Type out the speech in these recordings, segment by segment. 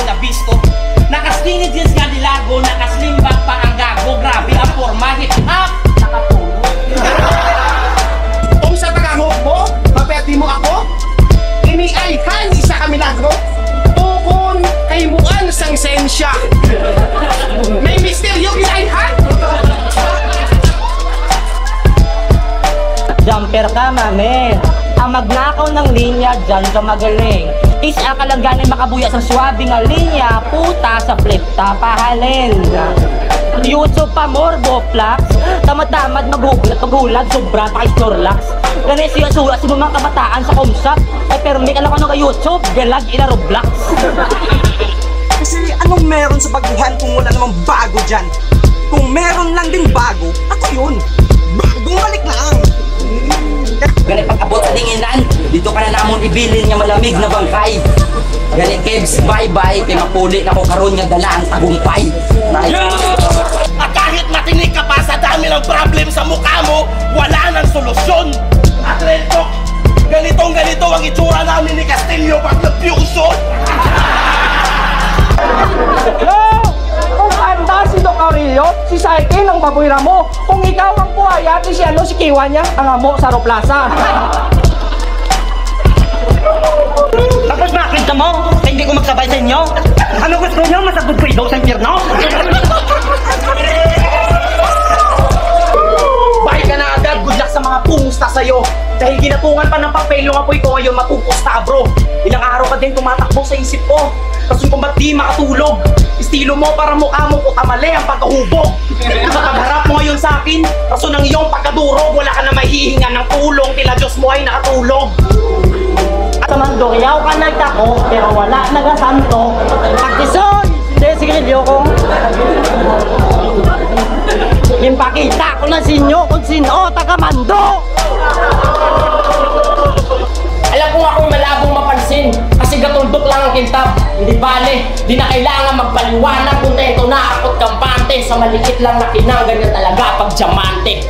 na bisto. Nakaskinny jeans nga dilago, nakaslimbag pa ang gago. Grabe ang forma, hip hop, nakatulog. Kung sa tagahog mo, mapeti mo ako, iniayhan isa ka milagro. Tukon kay muan sang sensya. May misteryo ginayhan. Jumper ka, mami. Ang magnakaw ng linya, dyan ka magaling. Isa ka lang ganin makabuya sa swabe nga linya. Puta sa flip top, pahalin. YouTube pa, morbo, flax. Tamad-tamad, maghulag, sobra pa kay Snorlax. Ganun siya sulat si mga kabataan sa comshop. Ay, pero may ka lang ano ka YouTube, galag ina Roblox. Kasi anong meron sa baguhan kung wala namang bago dyan? Kung meron lang din bago, ako yun. Bagong balik lang. Ganit pag-abot sa dinginan, dito ka na namon ibilin nga malamig na bangkay. Ganit Kebs, bye-bye, kay mapuli na ko karon nga dala ang tagumpay. At kahit matinig ka pa sa dami ng problem sa mukha mo, wala nang solusyon. At Rentok, ganito ang itsura namin ni Castillo pag nag-fusion. Kung anda si Doc Aurelio, si Saike ng baboy ramo. Kung ikaw ang buhaya, si ano, si Kiwa niya, ang amo sa Roplaza. Tapos makita mo, hindi ko magsabay sa inyo. Ano gusto nyo? Masagod ko idaw sa impyerno? Bye ka na agad, good luck sa mga pumusta sa'yo. Dahil ginatungan pa ng papel yung apoy ko ngayon mapupusta bro. Ilang araw ka din tumatakbo sa isip ko. Kasi kung ba't di makatulog, estilo mo para mukha mo puta mali ang pagkahubog. Pagharap mo ngayon sa akin, kaso ng iyong pagkadurog, wala ka na mahihinga ng tulong, tila Diyos mo ay nakatulog. At Mando, yaw ka nagtako, pero wala nagasanto. Pagkison, hindi sigarilyo ko. Yung pakita ko na sinyo kung sino, taga Mando. Alam ko nga kung malabong mapansin, kasi gatuldok lang ang kintab. Hindi bale, di na kailangan magpaliwanag, kontento na ako't kampante. Sa maliit lang na kinang, ganyan talaga pag diamante.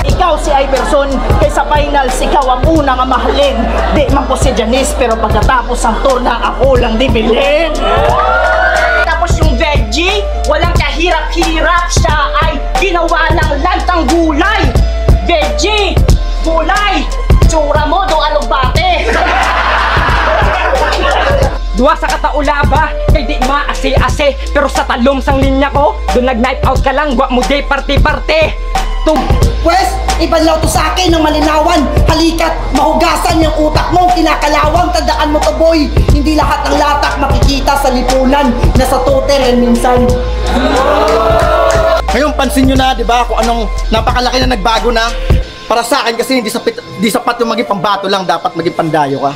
Ikaw si Iverson, kaysa finals, ikaw ang unang mahalin. Di man po si Janice, pero pagkatapos ang turna, ako lang dibilin. Tapos yung veggie, walang kahirap-hirap, siya ay ginawa ng lantang gulay. Veggie, gulay, tsura mo do anong bate. Duwa sa kataulaba, kay di maase-ase. Pero sa talong sang linya ko, doon nag-night out ka lang, gwa mo day parte-parte. Pwes, ibanlaw to sa akin ng malinawan. Halikat, mahugasan yung utak mo, kinakalawang. Tandaan mo to boy, hindi lahat ng latak makikita sa lipunan. Nasa tote rin minsan. Ngayon pansin nyo na, di ba, kung anong napakalaki na nagbago na. Para sa akin kasi hindi sapat yung maging pambato lang, dapat maging pandayo ka.